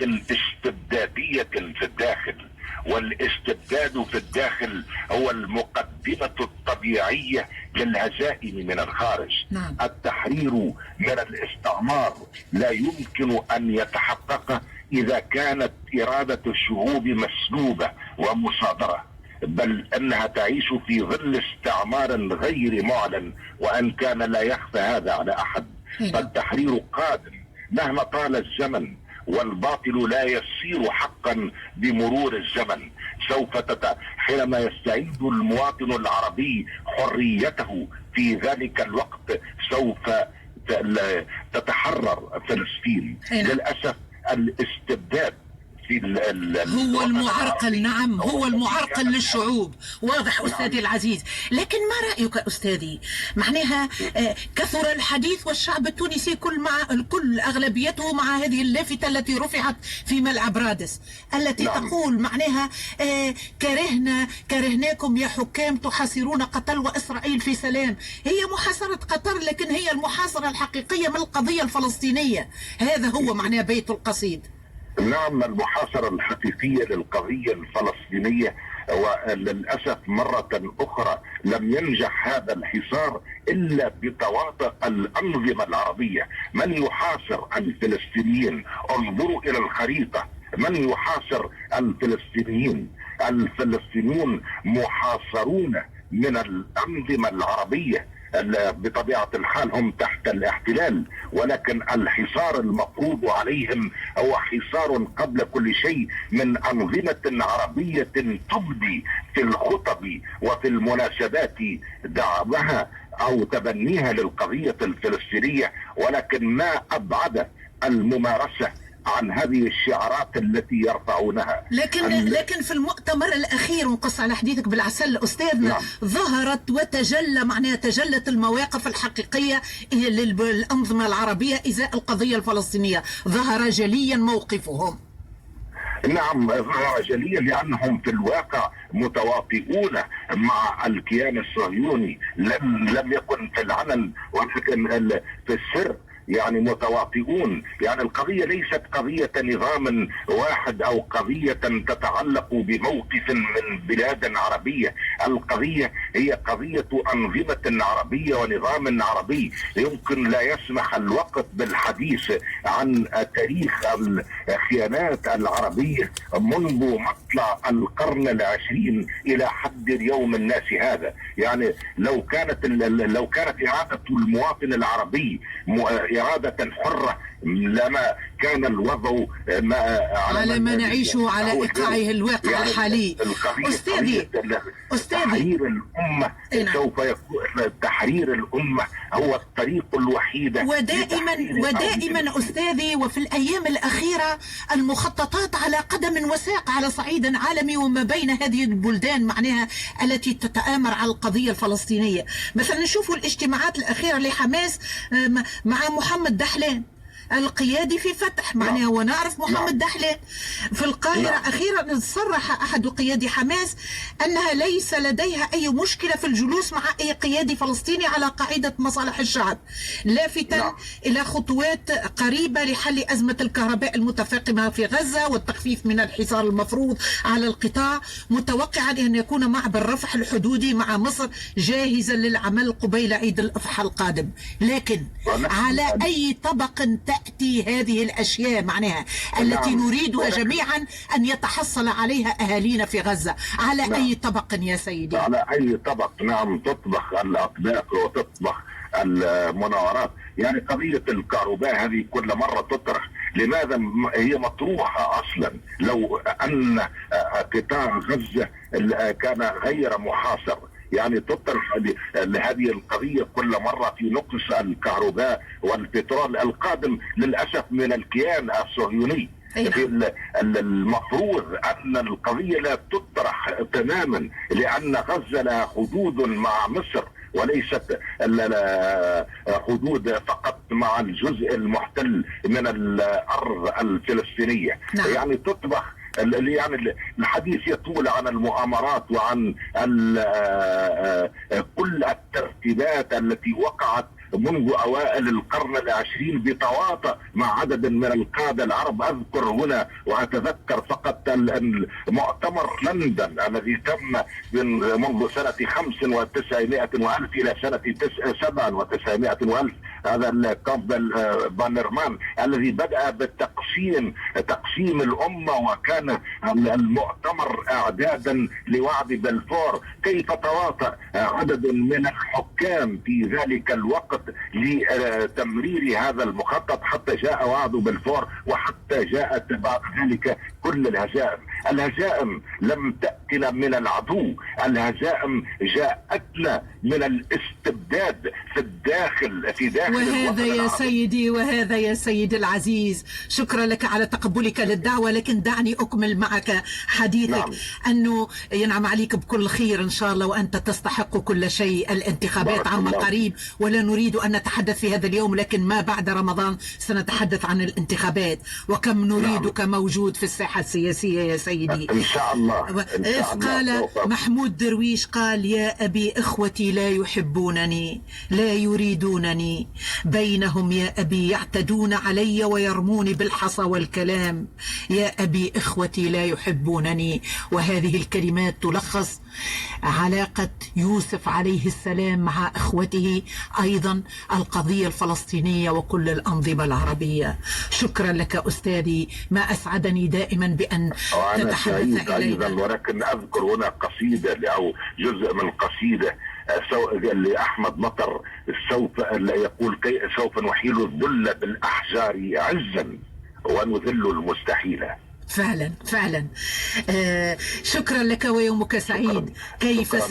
استبدادية في الداخل، والاستبداد في الداخل هو المقدمة الطبيعية للهزائم من الخارج. نعم. التحرير من الاستعمار لا يمكن أن يتحقق إذا كانت إرادة الشعوب مسلوبة ومصادرة، بل أنها تعيش في ظل استعمار غير معلن، وأن كان لا يخفى هذا على أحد. فالتحرير قادم مهما طال الزمن، والباطل لا يصير حقا بمرور الزمن. حينما يستعيد المواطن العربي حريته في ذلك الوقت سوف تتحرر فلسطين. للأسف الاستبداد هو المعرقل، نعم، هو المعرقل للشعوب، واضح أستاذي العزيز. لكن ما رأيك أستاذي؟ معناها كثر الحديث والشعب التونسي كل أغلبيته مع هذه اللافتة التي رفعت في ملعب رادس، التي تقول معناها كرهناكم يا حكام تحاصرون قطر وإسرائيل في سلام. هي محاصرة قطر، لكن هي المحاصرة الحقيقية من القضية الفلسطينية. هذا هو معناه بيت القصيد. نعم، المحاصرة الحقيقية للقضية الفلسطينية. وللأسف مرة أخرى لم ينجح هذا الحصار إلا بتواطؤ الأنظمة العربية. من يحاصر الفلسطينيين؟ انظروا إلى الخريطة، من يحاصر الفلسطينيين؟ الفلسطينيون محاصرون من الأنظمة العربية. بطبيعة الحال هم تحت الاحتلال، ولكن الحصار المفروض عليهم هو حصار قبل كل شيء من أنظمة عربية تبدي في الخطب وفي المناسبات دعمها أو تبنيها للقضية الفلسطينية. ولكن ما أبعد الممارسة عن هذه الشعارات التي يرفعونها. لكن في المؤتمر الأخير، ونقص على حديثك بالعسل أستاذنا، نعم، ظهرت وتجلى معناها تجلت المواقف الحقيقية للأنظمة العربية إزاء القضية الفلسطينية. ظهر جليا موقفهم. نعم، ظهر جليا لأنهم في الواقع متواطئون مع الكيان الصهيوني. لم يكن في العلن ولكن في السر، يعني متواطئون. يعني القضية ليست قضية نظام واحد أو قضية تتعلق بموقف من بلاد عربية. القضية هي قضية أنظمة عربية ونظام عربي. يمكن لا يسمح الوقت بالحديث عن تاريخ الخيانات العربية منذ مطلع القرن العشرين إلى حد اليوم الناس هذا. يعني لو كانت إرادة المواطن العربي إرادة حرة لما كان الوضع على ما نعيشه على إيقاعه الواقع يعني الحالي. أستاذي تحرير الأمة سوف يكون تحرير الأمة هو الطريق الوحيد. ودائما أستاذي، وفي الأيام الأخيرة المخططات على قدم وساق على صعيد عالمي وما بين هذه البلدان معناها التي تتآمر على القضية الفلسطينية. مثلا نشوفوا الاجتماعات الأخيرة لحماس مع محمد دحلان القيادي في فتح معناها، ونعرف محمد دحلان في القاهرة. أخيرا صرح أحد قيادي حماس أنها ليس لديها أي مشكلة في الجلوس مع أي قيادي فلسطيني على قاعدة مصالح الشعب، لافتا إلى خطوات قريبة لحل أزمة الكهرباء المتفاقمة في غزة والتخفيف من الحصار المفروض على القطاع، متوقعا أن يكون معبر رفح الحدودي مع مصر جاهزا للعمل قبيل عيد الأضحى القادم. لكن على أي طبق تأتي هذه الأشياء معناها التي نريدها جميعا أن يتحصل عليها أهالينا في غزة؟ على أي طبق يا سيدي؟ على أي طبق؟ نعم، تطبخ الأطباق وتطبخ المناورات. يعني قضية الكهرباء هذه كل مرة تطرح. لماذا هي مطروحة أصلا؟ لو أن قطاع غزة كان غير محاصر، يعني تطرح لهذه القضية كل مرة في نقص الكهرباء والبترول القادم للأسف من الكيان الصهيوني. المفروض أن القضية لا تطرح تماما، لأن غزة لها حدود مع مصر وليست حدود فقط مع الجزء المحتل من الأرض الفلسطينية. يعني تطبخ. يعني الحديث يطول عن المؤامرات وعن كل الترتيبات التي وقعت منذ أوائل القرن العشرين بتواطؤ مع عدد من القادة العرب. أذكر هنا وأتذكر فقط مؤتمر لندن الذي تم منذ سنة 95 وألف إلى سنة 97 وألف، هذا الكامبل بانرمان الذي بدأ تقسيم الأمة، وكان المؤتمر إعدادا لوعد بلفور. كيف تواطأ عدد من الحكام في ذلك الوقت لتمرير هذا المخطط حتى جاء وعد بلفور، وحتى جاءت بعد ذلك كل الهزائم لم تأتنا من العدو، الهزائم جاءتنا من الاستبداد في داخل وهذا يا سيدي العزيز، شكرا لك على تقبلك للدعوة، لكن دعني أكمل معك حديثك. نعم. أنه ينعم عليك بكل خير إن شاء الله، وأنت تستحق كل شيء. الانتخابات عما قريب، ولا نريد أن نتحدث في هذا اليوم، لكن ما بعد رمضان سنتحدث عن الانتخابات، وكم نريدك موجود في الساحة السياسية يا سيدي إن شاء الله. قال محمود درويش، قال: يا أبي إخوتي لا يحبونني، لا يريدونني، بينهم يا أبي يعتدون علي ويرموني بالحصى والكلام. يا أبي إخوتي لا يحبونني. وهذه الكلمات تلخص علاقة يوسف عليه السلام مع إخوته، أيضا القضية الفلسطينية وكل الأنظمة العربية. شكرا لك أستاذي، ما أسعدني دائما بأن تتحدث إلينا. ولكن أذكر هنا قصيدة أو جزء من قصيدة لأحمد مطر، يقول: سوف نحيل الذل بالأحجار عزا ونذل المستحيل. فعلا. شكرا لك ويومك سعيد. كيف